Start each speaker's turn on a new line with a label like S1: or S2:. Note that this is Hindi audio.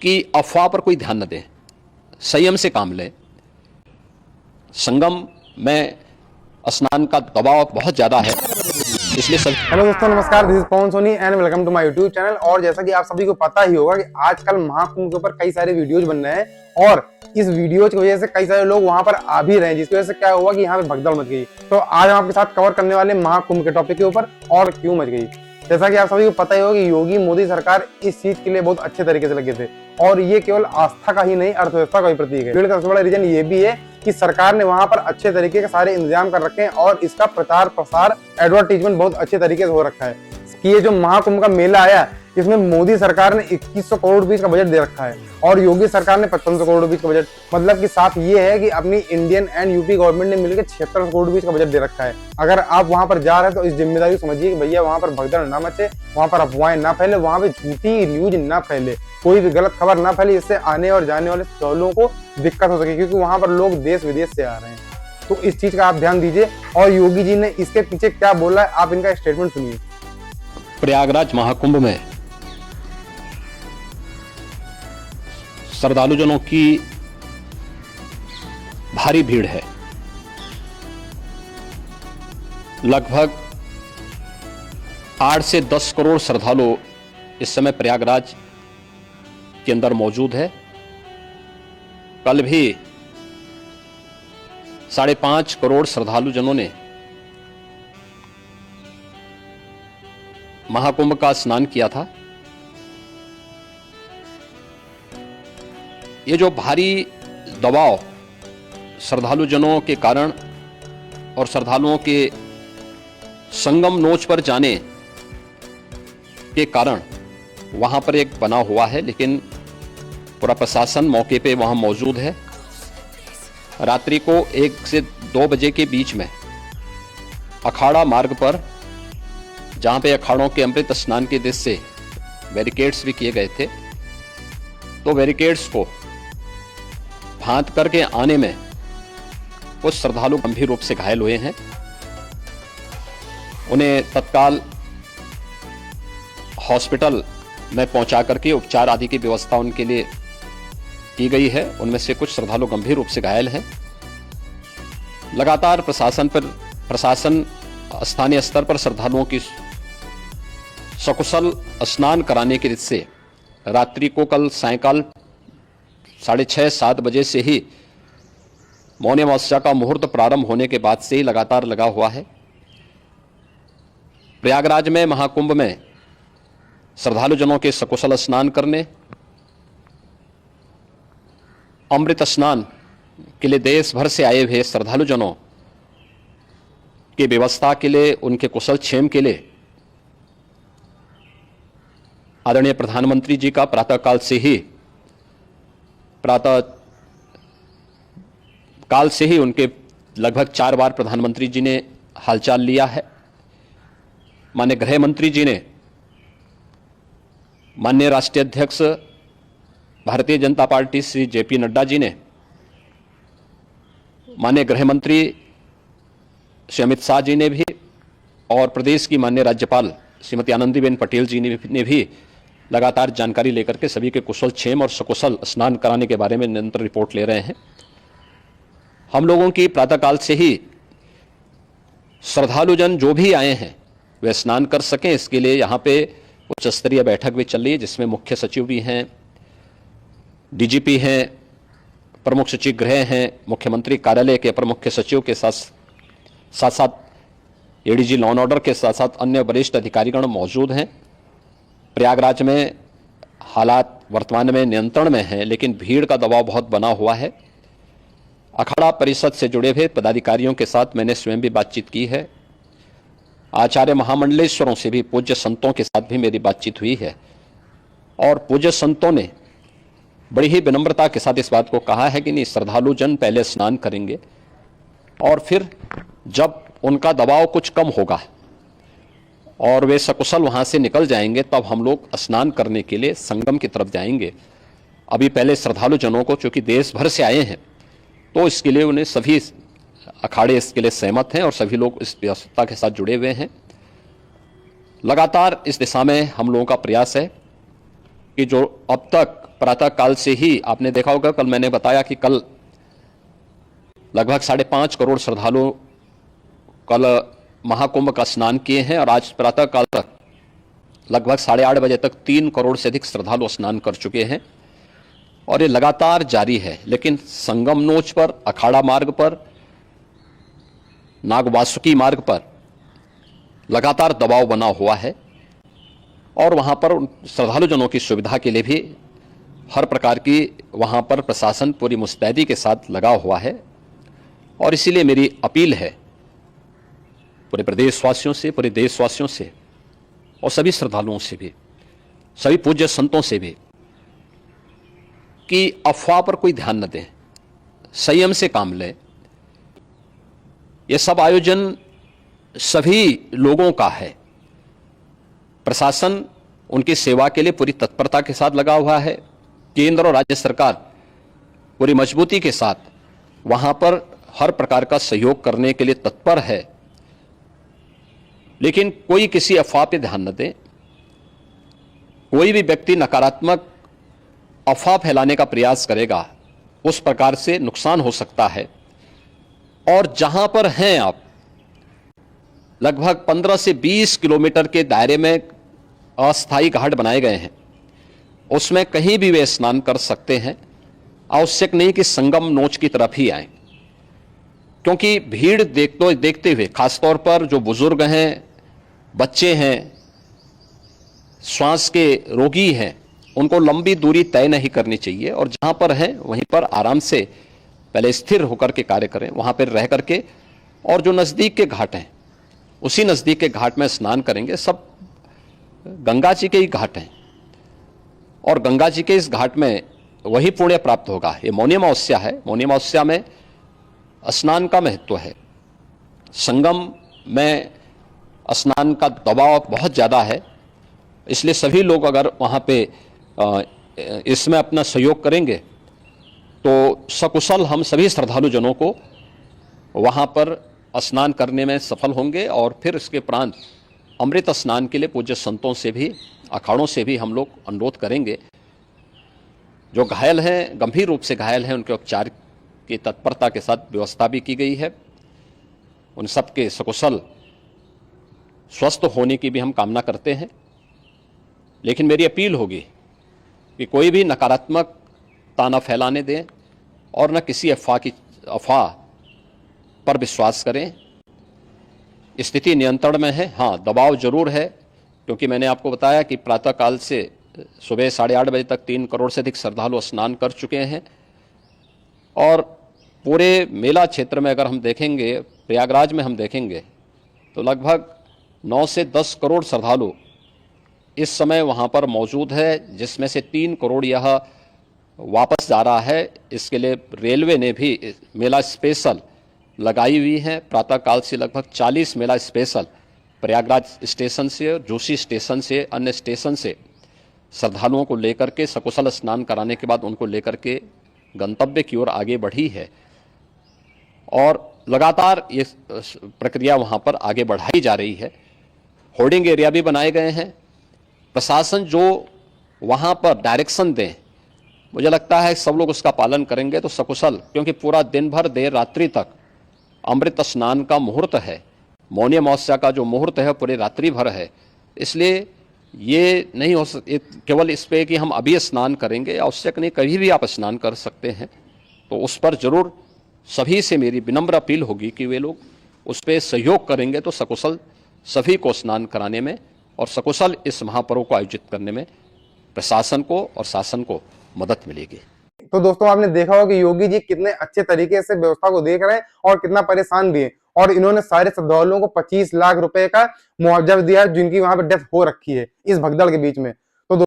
S1: हेलो दोस्तों, नमस्कार। This is Pawan Soni and welcome to my YouTube channel. और जैसा कि आप सभी को पता ही होगा कि आजकल महाकुंभ के ऊपर कई सारे वीडियोज बन रहे हैं और इस वीडियोज की वजह से कई सारे लोग वहां पर आ भी रहे हैं, जिसकी वजह से क्या हुआ कि यहाँ पे भगदड़ मच गई। तो आज हम आपके साथ कवर करने वाले महाकुंभ के टॉपिक के ऊपर और क्यों मच गई। जैसा कि आप सभी को पता ही होगा कि योगी मोदी सरकार इस चीज के लिए बहुत अच्छे तरीके से लगे थे और ये केवल आस्था का ही नहीं, अर्थव्यवस्था का भी प्रतीक है। इसका सबसे बड़ा रीजन ये भी है कि सरकार ने वहां पर अच्छे तरीके के सारे इंतजाम कर रखे हैं और इसका प्रचार प्रसार एडवर्टीजमेंट बहुत अच्छे तरीके से हो रखा है कि ये जो महाकुंभ का मेला आया इसमें मोदी सरकार ने 2100 करोड़ रुपए का बजट दे रखा है और योगी सरकार ने 5500 करोड़ रुपए का बजट। मतलब कि साथ ये है कि अपनी इंडियन एंड यूपी गवर्नमेंट ने मिलकर 7600 करोड़ रुपए का बजट दे रखा है। अगर आप वहां पर जा रहे हैं तो इस जिम्मेदारी समझिए कि भैया वहां पर भगदड़ ना मचे, वहां पर अफवाहें ना फैले, वहां पे झूठी न्यूज ना फैले, कोई भी गलत खबर ना फैले, इससे आने और जाने वाले लोगों को दिक्कत हो सके, क्योंकि वहां पर लोग देश विदेश से आ रहे हैं। तो इस चीज का आप ध्यान दीजिए। और योगी जी ने इसके पीछे क्या बोला है, आप इनका स्टेटमेंट सुनिए।
S2: प्रयागराज महाकुंभ में श्रद्धालुजनों की भारी भीड़ है। लगभग 8 से 10 करोड़ श्रद्धालु इस समय प्रयागराज के अंदर मौजूद है। कल भी 5.5 करोड़ श्रद्धालुजनों ने महाकुंभ का स्नान किया था। ये जो भारी दबाव श्रद्धालुजनों के कारण और श्रद्धालुओं के संगम नोच पर जाने के कारण वहां पर एक बना हुआ है, लेकिन पूरा प्रशासन मौके पे वहां मौजूद है। रात्रि को 1 से 2 बजे के बीच में अखाड़ा मार्ग पर, जहां पे अखाड़ों के अमृत स्नान के दृश्य से बैरिकेड्स भी किए गए थे, तो बैरिकेड्स को भांत करके आने में कुछ श्रद्धालु गंभीर रूप से घायल हुए हैं। उन्हें तत्काल हॉस्पिटल में पहुंचा करके उपचार आदि की व्यवस्था उनके लिए की गई है। उनमें से कुछ श्रद्धालु गंभीर रूप से घायल हैं। लगातार प्रशासन स्थानीय स्तर पर श्रद्धालुओं की सकुशल स्नान कराने के से रात्रि को कल सायंकाल 6:30-7 बजे से ही मौनी अमावस्या का मुहूर्त प्रारंभ होने के बाद से ही लगातार लगा हुआ है। प्रयागराज में महाकुंभ में श्रद्धालुजनों के सकुशल स्नान करने, अमृत स्नान के लिए देश भर से आए हुए श्रद्धालुजनों की व्यवस्था के लिए, उनके कुशल क्षेम के लिए आदरणीय प्रधानमंत्री जी का प्रातः काल से ही उनके लगभग 4 बार प्रधानमंत्री जी ने हालचाल लिया है। माननीय गृह मंत्री जी ने, माननीय राष्ट्रीय अध्यक्ष भारतीय जनता पार्टी श्री जेपी नड्डा जी ने, माननीय गृह मंत्री श्री अमित शाह जी ने भी और प्रदेश की माननीय राज्यपाल श्रीमती आनंदीबेन पटेल जी ने भी लगातार जानकारी लेकर के सभी के कुशल क्षेम और सकुशल स्नान कराने के बारे में निरंतर रिपोर्ट ले रहे हैं। हम लोगों की प्रातःकाल से ही श्रद्धालुजन जो भी आए हैं वे स्नान कर सकें, इसके लिए यहाँ पे उच्च स्तरीय बैठक भी चल रही है, जिसमें मुख्य सचिव भी हैं, डीजीपी हैं, प्रमुख सचिव गृह हैं, मुख्यमंत्री कार्यालय के अपर मुख्य सचिव के साथ साथ एडीजी लॉ एंड ऑर्डर के साथ साथ अन्य वरिष्ठ अधिकारीगण मौजूद हैं। प्रयागराज में हालात वर्तमान में नियंत्रण में हैं, लेकिन भीड़ का दबाव बहुत बना हुआ है। अखाड़ा परिषद से जुड़े हुए पदाधिकारियों के साथ मैंने स्वयं भी बातचीत की है। आचार्य महामंडलेश्वरों से भी, पूज्य संतों के साथ भी मेरी बातचीत हुई है और पूज्य संतों ने बड़ी ही विनम्रता के साथ इस बात को कहा है कि नहीं, श्रद्धालु जन पहले स्नान करेंगे और फिर जब उनका दबाव कुछ कम होगा और वे सकुशल वहां से निकल जाएंगे, तब हम लोग स्नान करने के लिए संगम की तरफ जाएंगे। अभी पहले श्रद्धालु जनों को, चूंकि देश भर से आए हैं, तो इसके लिए उन्हें सभी अखाड़े इसके लिए सहमत हैं और सभी लोग इस व्यवस्था के साथ जुड़े हुए हैं। लगातार इस दिशा में हम लोगों का प्रयास है कि जो अब तक प्रातः काल से ही आपने देखा होगा, कल मैंने बताया कि कल लगभग 5.5 करोड़ श्रद्धालु कल महाकुंभ का स्नान किए हैं और आज प्रातः काल तक लगभग 8:30 बजे तक 3 करोड़ से अधिक श्रद्धालु स्नान कर चुके हैं और ये लगातार जारी है। लेकिन संगम नोच पर, अखाड़ा मार्ग पर, नागवासुकी मार्ग पर लगातार दबाव बना हुआ है और वहां पर श्रद्धालु जनों की सुविधा के लिए भी हर प्रकार की वहां पर प्रशासन पूरी मुस्तैदी के साथ लगा हुआ है। और इसीलिए मेरी अपील है पूरे प्रदेशवासियों से, पूरे देशवासियों से और सभी श्रद्धालुओं से भी, सभी पूज्य संतों से भी कि अफवाह पर कोई ध्यान न दें, संयम से काम लें। यह सब आयोजन सभी लोगों का है। प्रशासन उनकी सेवा के लिए पूरी तत्परता के साथ लगा हुआ है। केंद्र और राज्य सरकार पूरी मजबूती के साथ वहां पर हर प्रकार का सहयोग करने के लिए तत्पर है। लेकिन कोई किसी अफवाह पर ध्यान न दे। कोई भी व्यक्ति नकारात्मक अफवाह फैलाने का प्रयास करेगा, उस प्रकार से नुकसान हो सकता है। और जहां पर हैं आप, लगभग 15 से 20 किलोमीटर के दायरे में अस्थायी घाट बनाए गए हैं, उसमें कहीं भी वे स्नान कर सकते हैं। आवश्यक नहीं कि संगम नोच की तरफ ही आए, क्योंकि भीड़ देखते हुए खासतौर पर जो बुजुर्ग हैं, बच्चे हैं, श्वास के रोगी हैं, उनको लंबी दूरी तय नहीं करनी चाहिए और जहां पर हैं वहीं पर आराम से पहले स्थिर होकर के कार्य करें, वहां पर रह करके। और जो नजदीक के घाट हैं, उसी नजदीक के घाट में स्नान करेंगे। सब गंगा जी के ही घाट हैं और गंगा जी के इस घाट में वही पुण्य प्राप्त होगा। ये मौनी अमावस्या है। मौनी अमावस्या में स्नान का महत्व है। संगम में स्नान का दबाव बहुत ज़्यादा है, इसलिए सभी लोग अगर वहाँ पे इसमें अपना सहयोग करेंगे तो सकुशल हम सभी श्रद्धालु जनों को वहाँ पर स्नान करने में सफल होंगे। और फिर इसके उपरांत अमृत स्नान के लिए पूज्य संतों से भी, अखाड़ों से भी हम लोग अनुरोध करेंगे। जो घायल हैं, गंभीर रूप से घायल हैं, उनके उपचार की तत्परता के साथ व्यवस्था भी की गई है। उन सबके सकुशल स्वस्थ होने की भी हम कामना करते हैं। लेकिन मेरी अपील होगी कि कोई भी नकारात्मकता न फैलाने दें और न किसी अफवाह पर विश्वास करें। स्थिति नियंत्रण में है। हाँ, दबाव जरूर है, क्योंकि मैंने आपको बताया कि प्रातःकाल से सुबह 8:30 बजे तक 3 करोड़ से अधिक श्रद्धालु स्नान कर चुके हैं। और पूरे मेला क्षेत्र में अगर हम देखेंगे, प्रयागराज में हम देखेंगे तो लगभग 9 से 10 करोड़ श्रद्धालु इस समय वहाँ पर मौजूद है, जिसमें से 3 करोड़ यह वापस जा रहा है। इसके लिए रेलवे ने भी मेला स्पेशल लगाई हुई है। प्रातःकाल से लगभग 40 मेला स्पेशल प्रयागराज स्टेशन से और जोशी स्टेशन से, अन्य स्टेशन से श्रद्धालुओं को लेकर के सकुशल स्नान कराने के बाद उनको लेकर के गंतव्य की ओर आगे बढ़ी है। और लगातार ये प्रक्रिया वहाँ पर आगे बढ़ाई जा रही है। होर्डिंग एरिया भी बनाए गए हैं। प्रशासन जो वहाँ पर डायरेक्शन दें, मुझे लगता है सब लोग उसका पालन करेंगे तो सकुशल, क्योंकि पूरा दिन भर देर रात्रि तक अमृत स्नान का मुहूर्त है। मौनी अमावस्या का जो मुहूर्त है पूरे रात्रि भर है। इसलिए ये नहीं हो केवल इस पे कि हम अभी स्नान करेंगे, आवश्यक नहीं, कभी भी आप स्नान कर सकते हैं। तो उस पर जरूर सभी से मेरी विनम्र अपील होगी कि वे लोग उस पर सहयोग करेंगे तो सकुशल सभी को स्नान कराने में और सकुशल इस महापर्व को आयोजित करने में प्रशासन को और शासन को मदद मिलेगी।
S1: तो दोस्तों, आपने देखा होगा कि योगी जी कितने अच्छे तरीके से व्यवस्था को देख रहे हैं और कितना परेशान भी है। और इन्होंने सारे श्रद्धालुओं को 25 लाख रुपए का मुआवजा दिया, जिनकी वहां पर डेथ हो रखी है इस भगदड़ के बीच में।